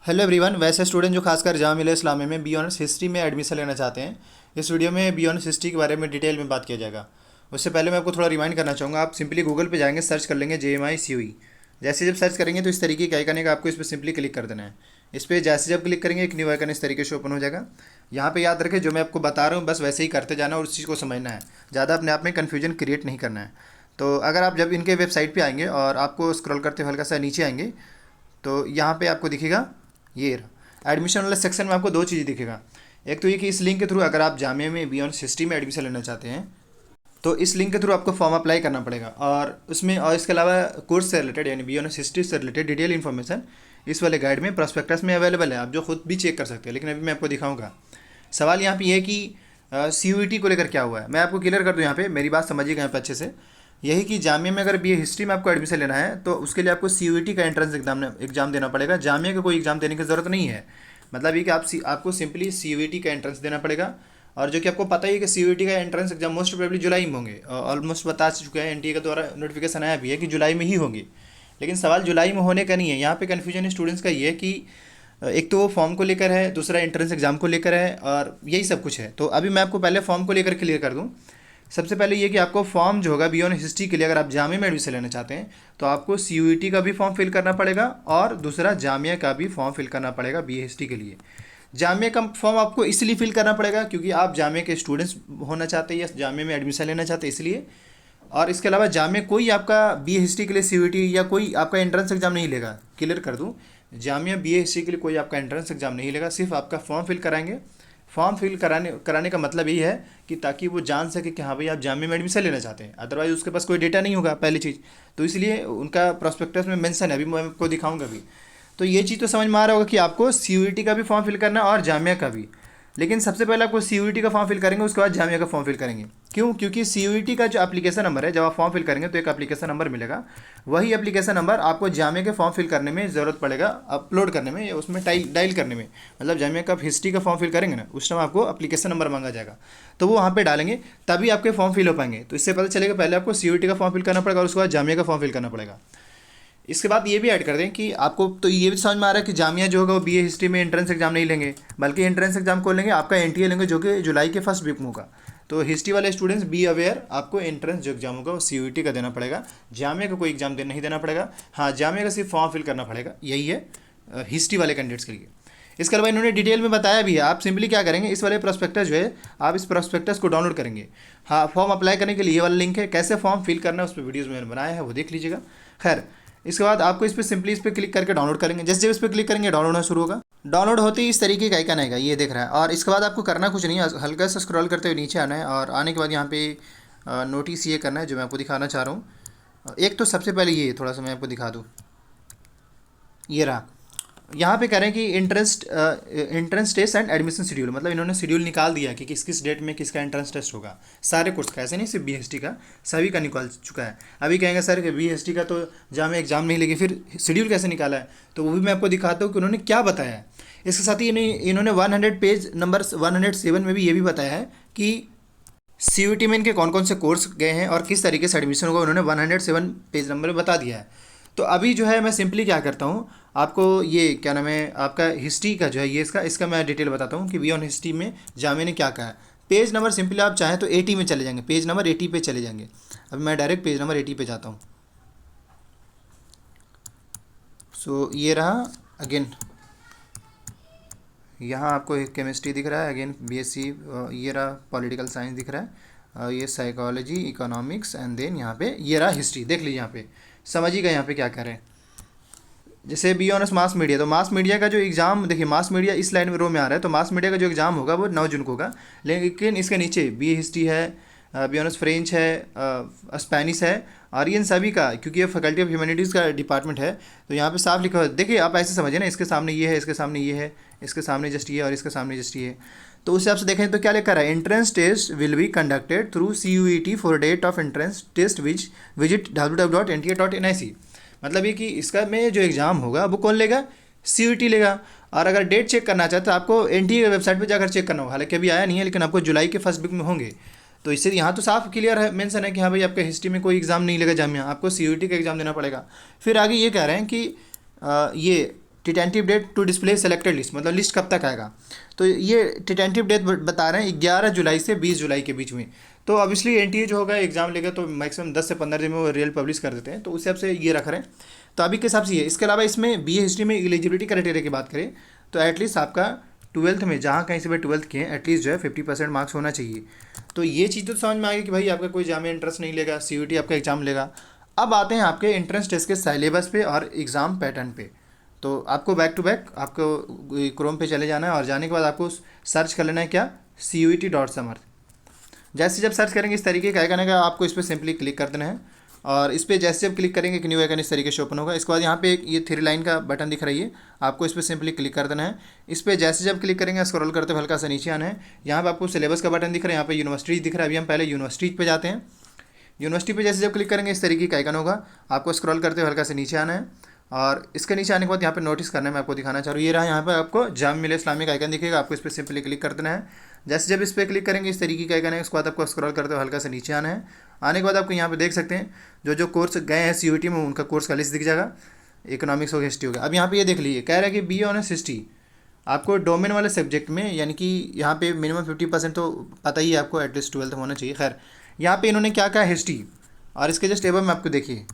Hello everyone. वैसे student जो खासकर जामिया मिलिया इस्लामिया में बी ऑनर्स हिस्ट्री में एडमिशन लेना चाहते हैं, इस वीडियो में बी ऑनर्स हिस्ट्री के बारे में डिटेल में बात किया जाएगा। उससे पहले मैं आपको थोड़ा रिमाइंड करना चाहूँगा। आप सिंपली गूगल पे जाएंगे, सर्च कर लेंगे JMI COE। जैसे जब सर्च करेंगे तो इस तरीके का आइकन है, आपको इस पर सिंपली क्लिक कर देना है। इस पर जैसे जब क्लिक करेंगे एक न्यू आइकन इस तरीके से ओपन हो जाएगा। यहाँ पे याद रखें जो मैं आपको बता रहा हूँ बस वैसे ही करते जाना और उस चीज़ को समझना है, ज़्यादा अपने आप में कन्फ्यूजन क्रिएट नहीं करना है। तो अगर आप जब इनके वेबसाइट पे आएंगे और आपको स्क्रॉल करते हुए हल्का सा नीचे आएंगे तो यहाँ पे आपको दिखेगा ये एडमिशन वाले सेक्शन में आपको दो चीज़ें दिखेगा। एक तो ये कि इस लिंक के थ्रू अगर आप जामिया में बी ऑनर्स हिस्ट्री में एडमिशन लेना चाहते हैं तो इस लिंक के थ्रू आपको फॉर्म अप्लाई करना पड़ेगा, और उसमें और इसके अलावा कोर्स से रिलेटेड यानी बी ऑनर्स हिस्ट्री से रिलेटेड डिटेल इन्फॉर्मेशन इस वाले गाइड में प्रोस्पेक्टस में अवेलेबल है, आप जो खुद भी चेक कर सकते हैं। लेकिन अभी मैं आपको दिखाऊंगा। सवाल यहाँ पे ये है कि CUET को लेकर क्या हुआ है, मैं आपको क्लियर कर दूँ। यहाँ पे मेरी बात समझिएगा यहाँ पे अच्छे से। यही कि जामिया में अगर BA हिस्ट्री में आपको एडमिशन लेना है तो उसके लिए आपको CUET का एंट्रेंस एग्जाम देना पड़ेगा। जामिया का कोई एग्जाम देने की ज़रूरत नहीं है। मतलब ये कि आपको सिंपली CUET का एंट्रेंस देना पड़ेगा। और जो कि आपको पता ही है कि CUET का एंट्रेंस एग्जाम मोस्ट प्रोबेबली जुलाई में होंगे, ऑलमोस्ट बता चुका है, NTA के द्वारा नोटिफिकेशन आया भी है कि जुलाई में ही होंगे। लेकिन सवाल जुलाई में होने का नहीं है। यहाँ पे कन्फ्यूजन स्टूडेंट्स का ये है कि एक तो वो फॉर्म को लेकर है, दूसरा एंट्रेंस एग्जाम को लेकर है, और यही सब कुछ है। तो अभी मैं आपको पहले फॉर्म को लेकर क्लियर कर दूँ। सबसे पहले ये कि आपको फॉर्म जो होगा बी ऑनर्स हिस्ट्री के लिए अगर आप जामिया में एडमिशन लेना चाहते हैं तो आपको CUET का भी फॉर्म फिल करना पड़ेगा और दूसरा जामिया का भी फॉर्म फिल करना पड़ेगा BA हिस्ट्री के लिए। जामिया का फॉर्म आपको इसलिए फिल करना पड़ेगा क्योंकि आप जामिया के स्टूडेंट्स होना चाहते हैं या जामिया में एडमिशन लेना चाहते हैं इसलिए। और इसके अलावा जामिया कोई आपका BA हिस्ट्री के लिए CUET या कोई आपका एंट्रेंस एग्जाम नहीं लेगा। क्लियर कर दूँ, जामिया BA हिस्ट्री के लिए कोई आपका एंट्रेंस एग्जाम नहीं लेगा, सिर्फ आपका फॉर्म फिल कराएंगे। फॉर्म फिल कराने का मतलब यही है कि ताकि वो जान सके कि हाँ भाई आप जामिया में एडमिशन लेना चाहते हैं, अदरवाइज उसके पास कोई डेटा नहीं होगा पहली चीज़। तो इसलिए उनका प्रोस्पेक्टस में मेंशन है, अभी मैं आपको दिखाऊंगा भी। तो ये चीज़ तो समझ में आ रहा होगा कि आपको CUET का भी फॉर्म फिल करना है और जामिया का भी। लेकिन सबसे पहले आपको CUET का फॉर्म फिल करेंगे, उसके बाद जामिया का फॉर्म फिल करेंगे। क्यों? क्योंकि CUET का जो एप्लीकेशन नंबर है, जब आप फॉर्म फिल करेंगे तो एक एप्लीकेशन नंबर मिलेगा। वही एप्लीकेशन नंबर आपको जामिया के फॉर्म फिल करने में ज़रूरत पड़ेगा, अपलोड करने में या उसमें डायल करने में। मतलब जामिया का हिस्ट्री का फॉर्म फिल करेंगे ना, उस टाइम आपको एप्लीकेशन नंबर मांगा जाएगा, तो वो वहाँ पे डालेंगे तभी आपके फॉर्म फिल हो पाएंगे। तो इससे पता चलेगा पहले आपको CUET का फॉर्म फिल करना पड़ेगा और उसके बाद जामिया का फॉर्म फिल करना पड़ेगा। इसके बाद ये भी ऐड कर दें कि आपको तो ये भी समझ में आ रहा है कि जामिया जो होगा वो BA हिस्ट्री में एंट्रेंस एग्जाम नहीं लेंगे, बल्कि एंट्रेंस एग्जाम को लेंगे आपका NTA लेंगे, जो कि जुलाई के फर्स्ट वीक में होगा। तो हिस्ट्री वाले स्टूडेंट्स बी अवेयर, आपको एंट्रेंस जो एग्जाम होगा वो CUET का देना पड़ेगा, जामिया का कोई एग्जाम नहीं देना पड़ेगा। हाँ, जामिया का सिर्फ फॉर्म फिल करना पड़ेगा, यही है हिस्ट्री वाले कैंडिडेट्स के लिए। इसके अलावा इन्होंने डिटेल में बताया भी है। आप सिंपली क्या करेंगे, इस वाले प्रोस्पेक्टस जो है आप इस प्रोस्पेक्टस को डाउनलोड करेंगे। हाँ, फॉर्म अप्लाई करने के लिए ये वाला लिंक है, कैसे फॉर्म फिल करना है उस पर वीडियोज़ मैंने बनाया है, वो देख लीजिएगा। खैर, इसके बाद आपको इस पर सिंपली इस पर क्लिक करके डाउनलोड करेंगे। जैसे जब इस पर क्लिक करेंगे डाउनलोड होना शुरू होगा। डाउनलोड होते ही इस तरीके का आइकन आएगा, ये दिख रहा है। और इसके बाद आपको करना कुछ नहीं है, हल्का सा स्क्रॉल करते हुए नीचे आना है और आने के बाद यहाँ पे नोटिस ये करना है जो मैं आपको दिखाना चाह रहा हूँ। एक तो सबसे पहले ये थोड़ा सा मैं आपको दिखा दूँ, ये रहा। यहाँ पे कह रहे हैं कि entrance test and admission schedule, मतलब इन्होंने शेड्यूल निकाल दिया कि किस किस डेट में किसका एंट्रेंस टेस्ट होगा। सारे कोर्स का, ऐसे नहीं सिर्फ BA हिस्ट्री का, सभी का निकाल चुका है। अभी कहेंगे सर कि BA हिस्ट्री का तो जामिया एग्जाम नहीं लेगी, फिर शेड्यूल कैसे निकाला है, तो वो भी मैं आपको दिखाता हूँ कि उन्होंने क्या बताया है। इसके साथ ही इन्होंने 100 पेज नंबर 107 में भी ये भी बताया है कि CUET में इनके कौन कौन से कोर्स गए हैं और किस तरीके से एडमिशन होगा, उन्होंने 107 पेज नंबर में बता दिया है। तो अभी जो है मैं सिंपली क्या करता हूँ, आपको ये क्या नाम है आपका हिस्ट्री का जो है ये इसका मैं डिटेल बताता हूँ कि बी ऑन हिस्ट्री में जामिया ने क्या कहा है। पेज नंबर सिंपली आप चाहें तो 80 में चले जाएंगे, पेज नंबर 80 पे चले जाएंगे। अभी मैं डायरेक्ट पेज नंबर 80 पे जाता हूँ। सो ये रहा। अगेन यहाँ आपको एक केमिस्ट्री दिख रहा है, अगेन BSc, ये रहा पॉलिटिकल साइंस दिख रहा है, ये साइकोलॉजी, इकोनॉमिक्स, एंड देन यहाँ पे ये रहा हिस्ट्री। देख लीजिए यहाँ पे, समझिएगा यहाँ पे क्या कह रहे हैं। जैसे बी ऑनर्स मास मीडिया, तो मास मीडिया का जो एग्ज़ाम देखिए, मास मीडिया इस लाइन में रो में आ रहा है, तो मास मीडिया का जो एग्ज़ाम होगा वो 9 जून को होगा। लेकिन इसके नीचे BA हिस्ट्री है, बी ऑनर्स फ्रेंच है, स्पेनिश है, और इन सभी का, क्योंकि ये फैकल्टी ऑफ ह्यूमैनिटीज़ का डिपार्टमेंट है, तो यहाँ पे साफ लिखा हुआ है। देखिए आप ऐसे समझिए ना, इसके सामने ये है, इसके सामने ये है, इसके सामने जस्ट ये और इसके सामने जस्ट ये। तो उस हिसाब से देखें तो क्या लिखा रहा है, entrance test will be conducted through CUET for date of entrance test visit www.nta.nic। मतलब ये कि इसका में जो एग्ज़ाम होगा वो कौन लेगा, CUET लेगा। और अगर डेट चेक करना चाहते तो आपको NTA की वेबसाइट पे जाकर चेक करना होगा। हालांकि अभी आया नहीं है, लेकिन आपको जुलाई के फर्स्ट वीक में होंगे। तो इससे यहाँ तो साफ क्लियर है, मेंशन है कि हाँ भाई आपका हिस्ट्री में कोई एग्ज़ाम नहीं लेगा जामिया, आपको CUET का एग्ज़ाम देना पड़ेगा। फिर आगे ये कह रहे हैं कि ये tentative date to display selected list, मतलब लिस्ट कब तक आएगा। तो ये टेंटेटिव डेट बता रहे हैं 11 जुलाई से 20 जुलाई के बीच में। तो ऑब्वियसली एनटीए जो होगा एग्जाम लेगा तो मैक्सिमम 10 से 15 दिन में वो रियल पब्लिश कर देते हैं, तो उस हिसाब से ये रख रहे हैं। तो अभी के हिसाब से ये, इसके अलावा इसमें बीए हिस्ट्री में एलिजिबिलिटी क्राइटेरिया की बात करें तो एटलीस्ट आपका 12th में जहाँ कहीं से भी 12th किए हैं एटलीस्ट जो है 50% मार्क्स होना चाहिए। तो ये चीज़ तो समझ में आ गई कि भाई आपका कोई जामे इंटरेस्ट नहीं लेगा, सीयूईटी आपका एग्जाम लेगा। अब आते हैं आपके एंट्रेंस टेस्ट के सिलेबस पे और एग्ज़ाम पैटर्न पे। तो आपको बैक टू बैक आपको क्रोम पे चले जाना है और जाने के बाद आपको सर्च कर लेना है क्या, CUET.समर्थ। जैसे जब सर्च करेंगे इस तरीके का आइकन आएगा, आपको इस पर सिंपली क्लिक कर देना है और इस पर जैसे जब क्लिक करेंगे एक न्यू आइकन इस तरीके से ओपन होगा। इसके बाद यहाँ पे एक ये 3 लाइन का बटन दिख रही है, आपको इस पर सिंपली क्लिक कर देना है। इस पर जैसे जब क्लिक करेंगे स्क्रॉल करते हुए हल्का सा नीचे आना है, यहाँ पे आपको सिलेबस का बटन दिख रहा है, यहाँ पे यूनिवर्सिटीज दिख रहा है। अभी हम पहले यूनिवर्सिटीज पे जाते हैं। यूनिवर्सिटी पे जैसे जब क्लिक करेंगे इस तरीके का आइकन होगा, आपको स्क्रॉल करते हुए हल्का से नीचे आना है और इसके नीचे आने के बाद यहाँ पे नोटिस करना है, मैं आपको दिखाना चाह रहा हूँ। ये रहा, यहाँ पे आपको जामिया मिलिया इस्लामिया का आइकन दिखेगा, आपको इस पर सिंपली क्लिक कर देना है। जैसे जब इस पर क्लिक करेंगे इस तरीके का आइकन है, उसके बाद आपको स्क्रॉल करते हुए हल्का से नीचे आना है। आने के बाद आपको यहाँ पे देख सकते हैं जो जो कोर्स गए हैं CUET में उनका कोर्स का लिस्ट दिख जाएगा, इकोनॉमिक्स हो गया, हिस्ट्री हो गया। अब यहाँ पे ये देख लीजिए, कह रहा है कि BA ऑनर्स हिस्ट्री आपको डोमेन वाले सब्जेक्ट में, यानी कि यहाँ पे मिनिमम 50% तो पता ही है आपको एटलीस्ट 12th होना चाहिए। खैर यहाँ पे इन्होंने क्या कहा, हिस्ट्री, और इसके जस्ट एबव में आपको देखिए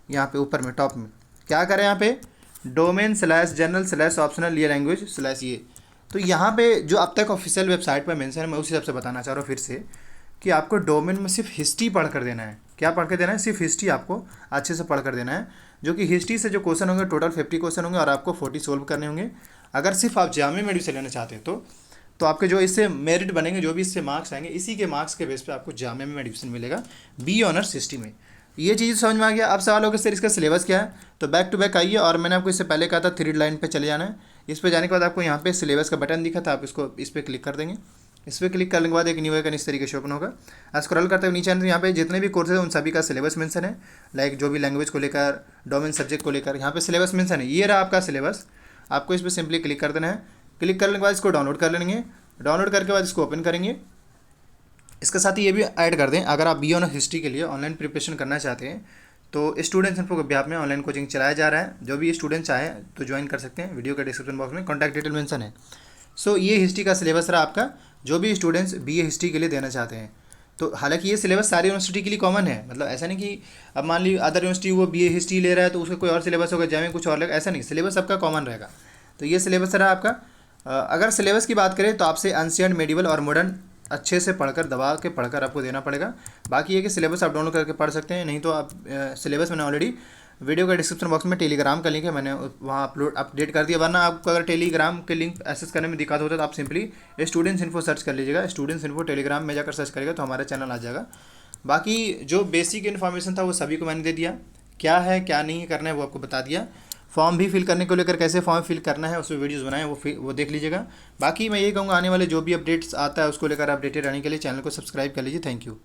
यहाँ पे ऊपर में टॉप में क्या करें, यहाँ पे डोमेन / जनरल / ऑप्शनल ये लैंग्वेज / ये। तो यहाँ पे जो अब तक ऑफिशियल वेबसाइट पर मेंशन है, मैं उस हिसाब से बताना चाह रहा हूँ फिर से कि आपको डोमेन में सिर्फ हिस्ट्री पढ़ कर देना है। क्या पढ़ कर देना है, सिर्फ हिस्ट्री आपको अच्छे से पढ़ कर देना है। जो कि हिस्ट्री से जो क्वेश्चन होंगे टोटल 50 क्वेश्चन होंगे और आपको 40 सोल्व करने होंगे। अगर सिर्फ आप जामिया में एडमिशन लेना चाहते हैं तो आपके जो इससे मेरिट बनेंगे, जो भी इससे मार्क्स आएंगे, इसी के मार्क्स के बेस पे आपको जामिया में एडमिशन मिलेगा BA ऑनर्स हिस्ट्री में। ये चीज़ समझ में आ गया। अब सवाल होगा सर इसका सिलेबस क्या है, तो बैक टू बैक आइए और मैंने आपको इससे पहले कहा था 3 लाइन पे चले जाना है। इस पे जाने के बाद आपको यहाँ पे सिलेबस का बटन दिखा था, आप इसको इस पर क्लिक कर देंगे। इस पर क्लिक करने के बाद एक न्यू आइकन इस तरीके से ओपन होगा। स्क्रॉल करते हुए नीचे आने यहाँ पे जितने भी कोर्सेज हैं उन सभी का सिलेबस मेंशन है, लाइक जो भी लैंग्वेज को लेकर, डोमेन सब्जेक्ट को लेकर यहाँ पे सिलेबस मेंशन है। ये रहा आपका सिलेबस, आपको इस पर सिंपली क्लिक कर देना है। क्लिक करने के बाद इसको डाउनलोड कर लेंगे। डाउनलोड करके बाद इसको ओपन करेंगे। इसके साथ ही ये भी ऐड कर दें, अगर आप BA ऑनर्स हिस्ट्री के लिए ऑनलाइन प्रिपरेशन करना चाहते हैं तो स्टूडेंट्स इन्फो के ऐप में ऑनलाइन कोचिंग चलाया जा रहा है। जो भी स्टूडेंट चाहे तो ज्वाइन कर सकते हैं। वीडियो के डिस्क्रिप्शन बॉक्स में कॉन्टैक्ट डिटेल मेंशन है। सो ये हिस्ट्री का सिलेबस रहा आपका, जो भी स्टूडेंट्स BA हिस्ट्री के लिए देना चाहते हैं। तो हालांकि ये सिलेबस सारी यूनिवर्सिटी के लिए कॉमन है, मतलब ऐसा नहीं कि अब मान ली अदर यूनिवर्सिटी वो BA हिस्ट्री ले रहा है तो उसका कोई और सिलेबस होगा, जामे कुछ और लगेगा, ऐसा नहीं, सिलेबस सबका कॉमन रहेगा। तो ये सिलेबस रहा आपका। अगर सिलेबस की बात करें तो आपसे एंशिएंट, मेडिवल और मॉडर्न अच्छे से पढ़कर दबा के पढ़कर आपको देना पड़ेगा। बाकी ये कि सिलेबस आप डाउनलोड करके पढ़ सकते हैं, नहीं तो आप सिलेबस मैंने ऑलरेडी वीडियो के डिस्क्रिप्शन बॉक्स में टेलीग्राम का लिंक है, मैंने वहाँ अपडेट कर दिया। वरना आपको अगर टेलीग्राम के लिंक एक्सेस करने में दिक्कत होता है तो आप सिंपली स्टूडेंट्स इन्फो सर्च कर लीजिएगा। स्टूडेंट्स इन्फो टेलीग्राम में जाकर सर्च करेगा तो हमारा चैनल आ जाएगा। बाकी जो बेसिक इन्फॉर्मेशन था वो सभी को मैंने दे दिया, क्या है क्या नहीं करना है वो आपको बता दिया। फॉर्म भी फिल करने को लेकर कैसे फॉर्म फिल करना है उस पर वीडियोज़ बनाए वो देख लीजिएगा। बाकी मैं ये कहूँगा आने वाले जो भी अपडेट्स आता है उसको लेकर अपडेटेड रहने के लिए चैनल को सब्सक्राइब कर लीजिए। Thank you.